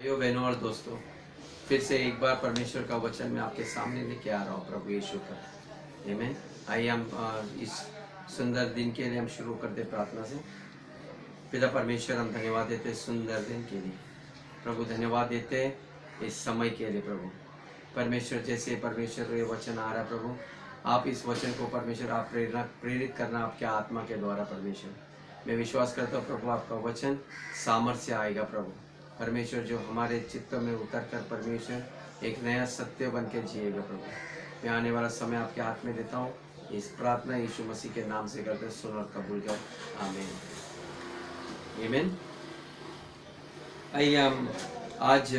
भाइयों बहनों और दोस्तों, फिर से एक बार परमेश्वर का वचन मैं आपके सामने लेके आ रहा हूँ प्रभु यीशु का। आमीन। आइए हम इस सुंदर दिन के लिए हम शुरू करते प्रार्थना से। पिता परमेश्वर, हम धन्यवाद देते सुंदर दिन के लिए। प्रभु धन्यवाद देते इस समय के लिए। प्रभु परमेश्वर, जैसे परमेश्वर ये वचन आ रहा है प्रभु, आप इस वचन को परमेश्वर आप प्रेरित करना आपके आत्मा के द्वारा। परमेश्वर मैं विश्वास करता हूँ प्रभु, आपका वचन सामर्थ्य आएगा प्रभु परमेश्वर, जो हमारे चित्तों में उतर कर परमेश्वर एक नया सत्य बन के जिएगा प्रभु। मैं आने वाला समय आपके हाथ में देता हूँ। इस प्रार्थना यीशु मसीह के नाम से करते सुन और कबूल कर। आमीन आमीन। आइए हम आज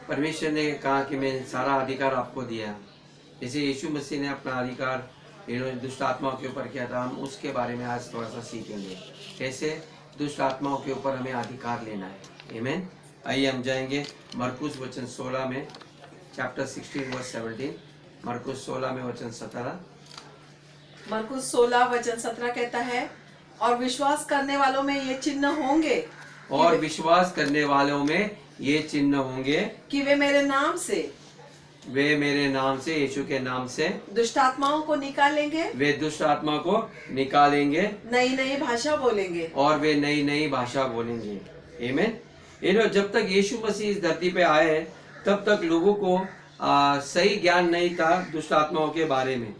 परमेश्वर ने कहा कि मैं सारा अधिकार आपको दिया। जैसे यीशु मसीह ने अपना अधिकार दुष्ट आत्माओं के ऊपर किया था, हम उसके बारे में आज थोड़ा सा सीखेंगे कैसे दुष्ट आत्माओं के ऊपर हमें अधिकार लेना है। आमीन। आइए हम जाएंगे मरकुस वचन 16 में, चैप्टर 16 वर्स 17। मरकुस 16 में वचन 17। मरकुस 16 वचन 17 कहता है, और विश्वास करने वालों में ये चिन्ह होंगे, और विश्वास करने वालों में ये चिन्ह होंगे कि वे मेरे नाम से यीशु के नाम से दुष्ट आत्माओं को निकालेंगे, वे दुष्ट आत्मा को निकालेंगे, नई नई भाषा बोलेंगे, और वे नई नई भाषा बोलेंगे। आमीन। जब तक यीशु मसीह इस धरती पे आए तब तक लोगों को सही ज्ञान नहीं था दुष्ट आत्माओं के बारे में,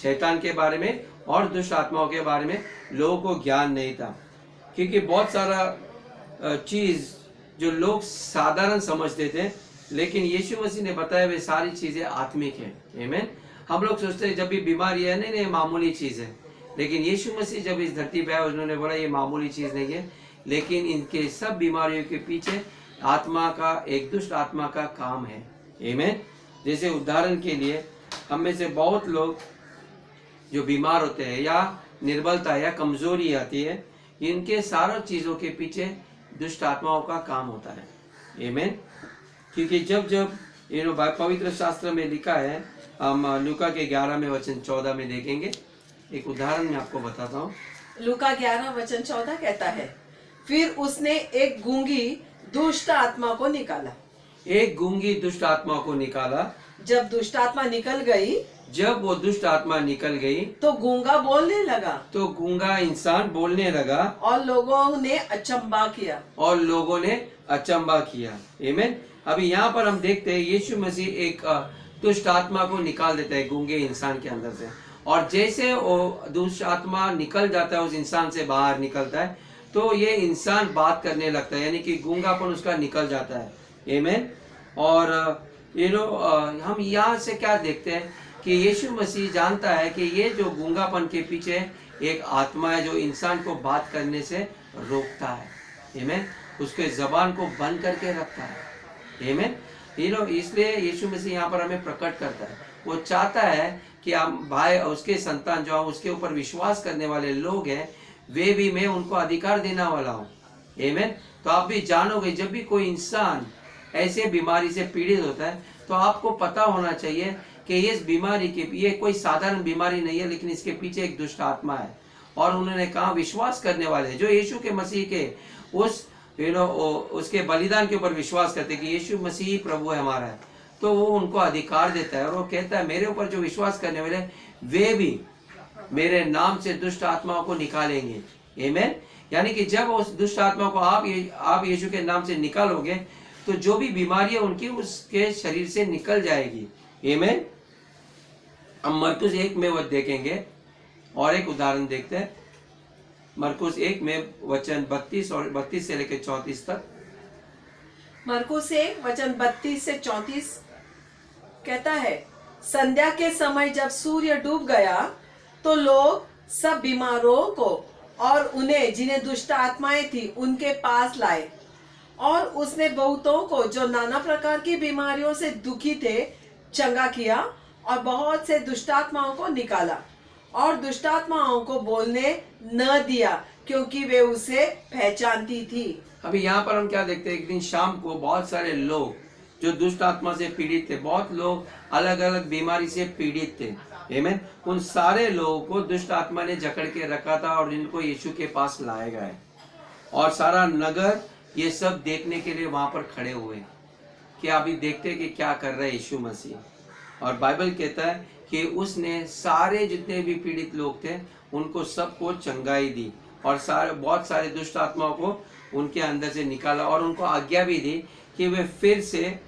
शैतान के बारे में और दुष्ट आत्माओं के बारे में लोगों को ज्ञान नहीं था, क्योंकि बहुत सारा चीज जो लोग साधारण समझते थे, लेकिन यीशु मसीह ने बताया वे सारी चीजें आत्मिक है। आमीन। हम लोग सोचते हैं जब भी बीमारी है, नहीं मामूली चीज है, लेकिन यीशु मसीह जब इस धरती पे आए उन्होंने बोला ये मामूली चीज नहीं है, लेकिन इनके सब बीमारियों के पीछे आत्मा का, एक दुष्ट आत्मा का काम है। आमीन। जैसे उदाहरण के लिए हम में से बहुत लोग जो बीमार होते हैं या निर्बलता या कमजोरी आती है, इनके सारों चीजों के पीछे दुष्ट आत्माओं का काम होता है। आमीन। क्योंकि जब जब पवित्र शास्त्र में लिखा है, हम लूका के 11 में वचन 14 में देखेंगे। एक उदाहरण मैं आपको बताता हूँ। लूका 11 वचन 14 कहता है, फिर उसने एक गूंगी दुष्ट आत्मा को निकाला। एक गूंगी दुष्ट आत्मा को निकाला। जब दुष्ट आत्मा निकल गई, जब वो दुष्ट आत्मा निकल गई तो गूंगा बोलने लगा, तो गूंगा इंसान बोलने लगा, और लोगों ने अचंबा किया। आमीन। अभी यहाँ पर हम देखते हैं यीशु मसीह एक दुष्ट आत्मा को निकाल देता है गूंगे इंसान के अंदर से, और जैसे वो दुष्ट आत्मा निकल जाता है, उस इंसान से बाहर निकलता है, तो ये इंसान बात करने लगता है, यानी कि गूंगापन उसका निकल जाता है। आमीन। और हम यहाँ से क्या देखते हैं कि यीशु मसीह जानता है कि ये जो गूंगापन के पीछे एक आत्मा है जो इंसान को बात करने से रोकता है। आमीन। उसके जबान को बंद करके रखता है। आमीन। इसलिए यीशु मसीह यहाँ पर हमें प्रकट करता है, वो चाहता है कि हम भाई उसके संतान जो हम उसके ऊपर विश्वास करने वाले लोग हैं, वे भी मैं उनको अधिकार देने वाला हूँ। आमीन। तो आप भी जानोगे जब भी कोई इंसान ऐसे बीमारी से पीड़ित होता है, तो आपको पता होना चाहिए कि इस बीमारी के, ये कोई साधारण बीमारी नहीं है, लेकिन इसके पीछे एक दुष्ट आत्मा है। और उन्होंने कहा विश्वास करने वाले जो यीशु के मसीह के उस उसके बलिदान के ऊपर विश्वास करते कि यीशु मसीह प्रभु है हमारा है, तो वो उनको अधिकार देता है, और वो कहता है मेरे ऊपर जो विश्वास करने वाले वे भी मेरे नाम से दुष्ट आत्माओं को निकालेंगे। आमीन। यानी कि जब उस दुष्ट आत्मा को आप यीशु के नाम से निकालोगे, तो जो भी बीमारी है उनकी उसके शरीर से निकल जाएगी। आमीन। हम मरकुस 1 में वो देखेंगे और एक उदाहरण देखते हैं। मरकुस 1 में वचन 32 से लेकर 34 तक। मरकुस 1 वचन 32 से 34 कहता है, संध्या के समय जब सूर्य डूब गया, तो लोग सब बीमारों को और उन्हें जिन्हें दुष्ट आत्माएं थी उनके पास लाए, और उसने बहुतों को जो नाना प्रकार की बीमारियों से दुखी थे चंगा किया, और बहुत से दुष्टात्माओं को निकाला, और दुष्टात्माओं को बोलने न दिया, क्योंकि वे उसे पहचानती थी। अभी यहाँ पर हम क्या देखते हैं, एक दिन शाम को बहुत सारे लोग जो दुष्ट आत्मा से पीड़ित थे, बहुत लोग अलग अलग बीमारी से पीड़ित थे। आमीन। उन सारे लोगों को दुष्ट आत्मा ने जकड़ के रखा था और इनको यीशु के पास लाए गए, और सारा नगर ये सब देखने के लिए वहां पर खड़े हुए कि अभी देखते हैं कि क्या कर रहा है यीशु मसीह। और बाइबल कहता है कि उसने सारे जितने भी पीड़ित लोग थे उनको सबको चंगाई दी और बहुत सारे दुष्ट आत्माओं को उनके अंदर से निकाला और उनको आज्ञा भी दी कि वे फिर से,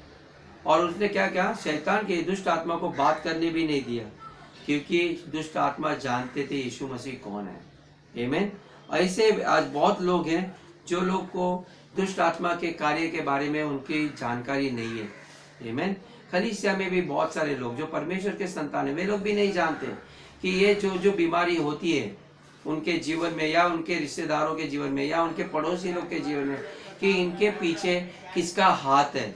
और उसने क्या क्या शैतान के दुष्ट आत्मा को बात करने भी नहीं दिया, क्योंकि दुष्ट आत्मा जानते थे यीशु मसीह कौन है। आमीन। ऐसे आज बहुत लोग हैं जो लोग को दुष्ट आत्मा के कार्य के बारे में उनकी जानकारी नहीं है। आमीन। कलीसिया में भी बहुत सारे लोग जो परमेश्वर के संतान है, वे लोग भी नहीं जानते कि ये जो बीमारी होती है उनके जीवन में या उनके रिश्तेदारों के जीवन में या उनके पड़ोसी लोग के जीवन में, कि इनके पीछे किसका हाथ है।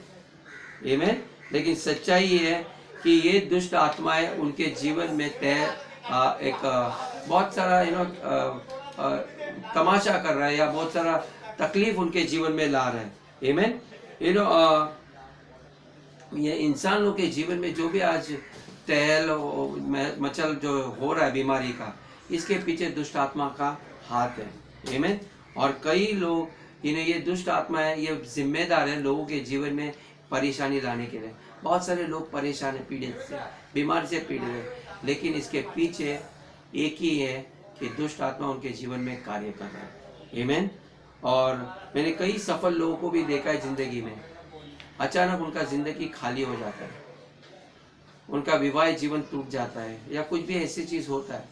आमीन। लेकिन सच्चाई ये है कि ये दुष्ट आत्माएं उनके जीवन में बहुत सारा तमाशा कर रहा है या बहुत सारा तकलीफ उनके जीवन में ला रहा है। आमीन। ये इंसानों के जीवन में जो भी आज तहल मचल जो हो रहा है बीमारी का, इसके पीछे दुष्ट आत्मा का हाथ है। आमीन। और कई लोग ये दुष्ट आत्मा है, ये जिम्मेदार है लोगों के जीवन में परेशानी लाने के लिए। बहुत सारे लोग परेशान है, पीड़ित से, बीमार से पीड़ित है, लेकिन इसके पीछे एक ही है कि दुष्ट आत्मा उनके जीवन में कार्य कर रहा है। आमीन। और मैंने कई सफल लोगों को भी देखा है जिंदगी में, अचानक उनका जिंदगी खाली हो जाता है, उनका विवाह जीवन टूट जाता है या कुछ भी ऐसी चीज होता है।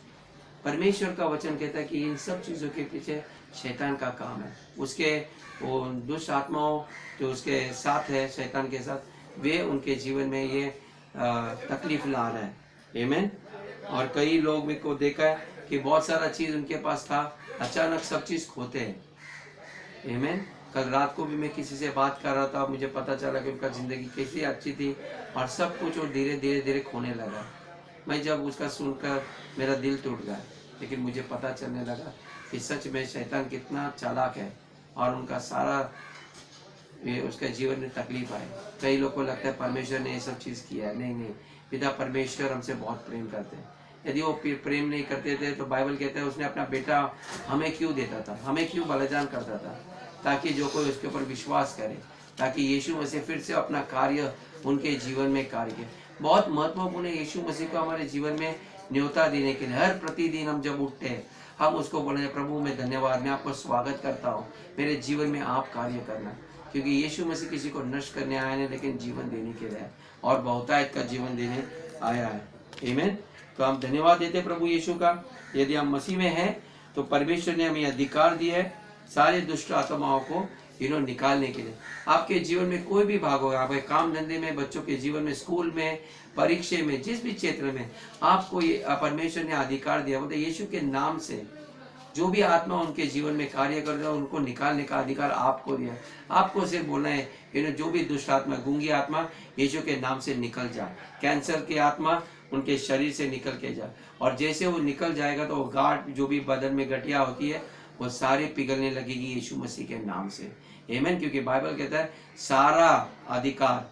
परमेश्वर का वचन कहता है कि इन सब चीजों के पीछे शैतान का काम है, उसके वो दुष्ट आत्माओं जो उसके साथ है, शैतान के साथ, वे उनके जीवन में ये तकलीफ ला रहे हैं। आमीन। और कई लोग मेरे को देखा है कि बहुत सारा चीज उनके पास था, अचानक सब चीज खोते हैं। आमीन। कल रात को भी मैं किसी से बात कर रहा था, मुझे पता चला कि उनका जिंदगी कैसी अच्छी थी और सब कुछ और धीरे धीरे धीरे खोने लगा। मैं जब उसका सुनकर मेरा दिल टूट गया, लेकिन मुझे पता चलने लगा कि सच में शैतान कितना चालाक है और उनका सारा उसके जीवन में तकलीफ आए। कई लोगों को लगता है परमेश्वर ने ये सब चीज़ किया है। नहीं नहीं, पिता परमेश्वर हमसे बहुत प्रेम करते हैं। यदि वो प्रेम नहीं करते थे तो बाइबल कहता है उसने अपना बेटा हमें क्यों देता था, हमें क्यों बलिदान करता था, ताकि जो कोई उसके ऊपर विश्वास करे, ताकि यीशु मसीह फिर से अपना कार्य उनके जीवन में कार्य करे। बहुत महत्वपूर्ण है यीशु मसीह को हमारे जीवन में न्योता देने के लिए। हर प्रतिदिन हम जब उठते हैं हम उसको बोले, प्रभु मैं धन्यवाद, मैं आपको स्वागत करता हूँ, मेरे जीवन में आप कार्य करना, क्योंकि यीशु मसीह किसी को नष्ट करने आया नहीं लेकिन जीवन देने के लिए और बहुतायत का जीवन देने आया है। आमीन। तो हम धन्यवाद देते प्रभु यीशु का। यदि हम मसीह में हैं तो परमेश्वर ने हमें अधिकार दिया है सारे दुष्ट आत्माओं को निकालने के लिए। आपके जीवन में कोई भी भाग होगा, आपके काम धंधे में, बच्चों के जीवन में, स्कूल में, परीक्षा में, जिस भी क्षेत्र में आपको ये परमेश्वर ने अधिकार दिया, मतलब यीशु के नाम से जो भी आत्मा उनके जीवन में कार्य कर रहा है उनको निकालने का अधिकार आपको दिया। आपको सिर्फ बोलना है जो भी दुष्ट आत्मा, गूंगी आत्मा यीशु के नाम से निकल जा, कैंसर की आत्मा उनके शरीर से निकल के जा, और जैसे वो निकल जाएगा तो वो गांठ जो भी बदन में गठिया होती है वो सारे पिघलने लगेगी यीशु मसीह के नाम से। आमीन। क्योंकि बाइबल कहता है सारा अधिकार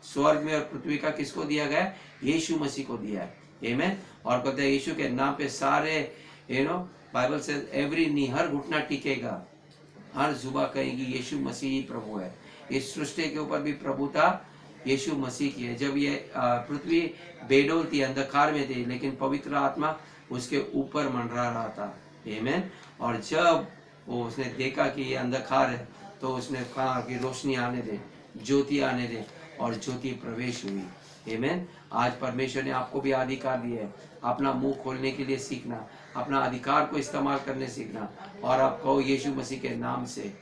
स्वर्ग में और पृथ्वी का किसको दिया गया है? यीशु मसीह को दिया है। आमीन। और कहते हैं यीशु के नाम पे सारे बाइबल से एवरी नी, हर घुटना टिकेगा, हर जुबा कहेगी यीशु मसीह ही प्रभु है। इस सृष्टि के ऊपर भी प्रभुता यीशु मसीह की है। जब ये पृथ्वी बेडोल थी, अंधकार में थी, लेकिन पवित्र आत्मा उसके ऊपर मंडरा रहा था। आमीन। और जब वो उसने देखा कि ये अंधकार है तो उसने कहा कि रोशनी आने दे, ज्योति आने दे, और ज्योति प्रवेश हुई। आमीन। आज परमेश्वर ने आपको भी अधिकार दिया है अपना मुंह खोलने के लिए सीखना, अपना अधिकार को इस्तेमाल करने सीखना, और आप कहो यीशु मसीह के नाम से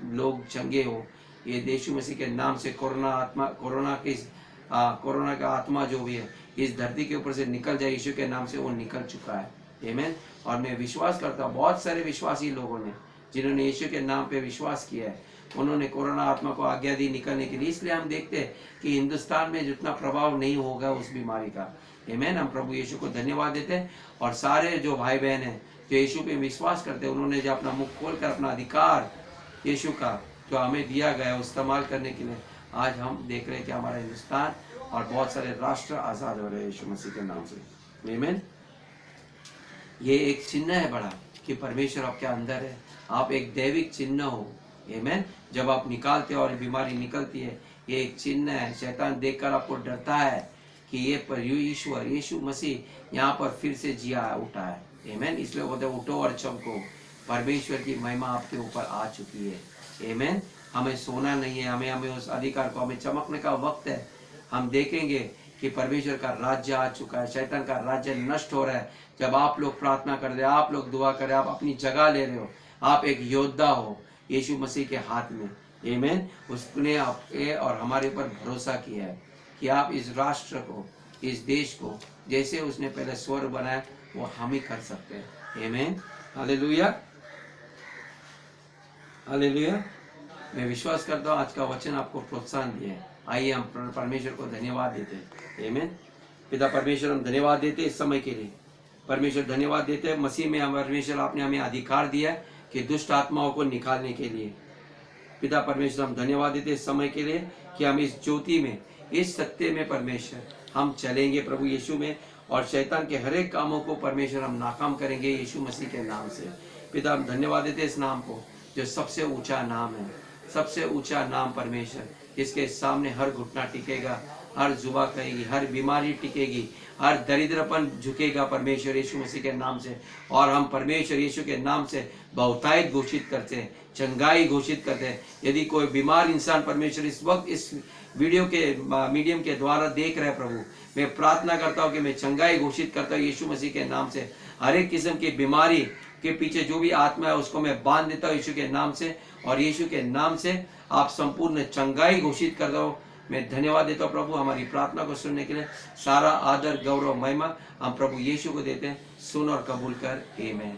लोग चंगे हो। ये यीशु मसीह के नाम से कोरोना का आत्मा जो भी है इस धरती के ऊपर से निकल जाए, यीशु के नाम से वो निकल चुका है। आमीन। और मैं विश्वास करता हूँ बहुत सारे विश्वासी लोगों ने जिन्होंने यीशु के नाम पे विश्वास किया है, उन्होंने कोरोना आत्मा को आज्ञा दी निकलने के लिए। इसलिए हम देखते हैं कि हिंदुस्तान में जितना प्रभाव नहीं होगा उस बीमारी का। आमीन। हम प्रभु यीशु को धन्यवाद देते हैं, और सारे जो भाई बहन हैं जो यीशु पे विश्वास करते हैं, उन्होंने जो अपना मुख खोल कर अपना अधिकार यीशु का जो हमें दिया गया है इस्तेमाल करने के लिए, आज हम देख रहे हैं कि हमारा हिंदुस्तान और बहुत सारे राष्ट्र आज़ाद हो रहे हैं यीशु मसीह के नाम से। आमीन। ये एक चिन्ह है बड़ा कि परमेश्वर आपके अंदर है, आप एक दैविक चिन्ह हो। आमेन। जब आप निकालते हो और बीमारी निकलती है, ये एक चिन्ह है। शैतान देखकर आपको डरता है कि ये पर ईश्वर यीशु मसीह यहाँ पर फिर से जिया उठा है। आमेन। इसलिए बोलते उठो और चमको, परमेश्वर की महिमा आपके ऊपर आ चुकी है। आमेन। हमें सोना नहीं है, हमें उस अधिकार को, हमें चमकने का वक्त है। हम देखेंगे कि परमेश्वर का राज्य आ चुका है, शैतान का राज्य नष्ट हो रहा है। जब आप लोग प्रार्थना कर रहे हो, आप लोग दुआ कर रहे हो, आप अपनी जगह ले रहे हो, आप एक योद्धा हो यीशु मसीह के हाथ में। आमीन। उसने आपके और हमारे ऊपर भरोसा किया है कि आप इस राष्ट्र को, इस देश को जैसे उसने पहले स्वर्ग बनाया वो हम ही कर सकते हैं। आमीन। Hallelujah, hallelujah. मैं विश्वास करता हूँ आज का वचन आपको प्रोत्साहन दिया है। आइए हम परमेश्वर को धन्यवाद देते हैं। आमीन। पिता परमेश्वर, हम धन्यवाद देते हैं इस समय के लिए। परमेश्वर धन्यवाद देते हैं, मसीह में परमेश्वर आपने हमें अधिकार दिया है कि दुष्ट आत्माओं को निकालने के लिए। पिता परमेश्वर, हम धन्यवाद देते हैं इस समय के लिए कि हम इस ज्योति में, इस सत्य में परमेश्वर हम चलेंगे प्रभु यीशु में, और शैतान के हर एक कामों को परमेश्वर हम नाकाम करेंगे यीशु मसीह के नाम से। पिता हम धन्यवाद देते हैं इस नाम को जो सबसे ऊंचा नाम है, सबसे ऊंचा नाम परमेश्वर, जिसके सामने हर घुटना टिकेगा, हर जुबा कहेगी, हर बीमारी टिकेगी, हर दरिद्रपन झुकेगा परमेश्वर यीशु मसीह के नाम से। और हम परमेश्वर यीशु के नाम से बहुतायत घोषित करते हैं, चंगाई घोषित करते हैं। यदि कोई बीमार इंसान परमेश्वर इस वक्त इस वीडियो के मीडियम के द्वारा देख रहे हैं प्रभु, मैं प्रार्थना करता हूँ कि मैं चंगाई घोषित करता हूँ यीशु मसीह के नाम से। हर एक किस्म की बीमारी के पीछे जो भी आत्मा है उसको मैं बांध देता हूँ यीशु के नाम से, और यीशु के नाम से आप संपूर्ण चंगाई घोषित कर दो। मैं धन्यवाद देता हूँ प्रभु हमारी प्रार्थना को सुनने के लिए। सारा आदर, गौरव, महिमा हम प्रभु यीशु को देते हैं। सुन और कबूल कर। आमीन।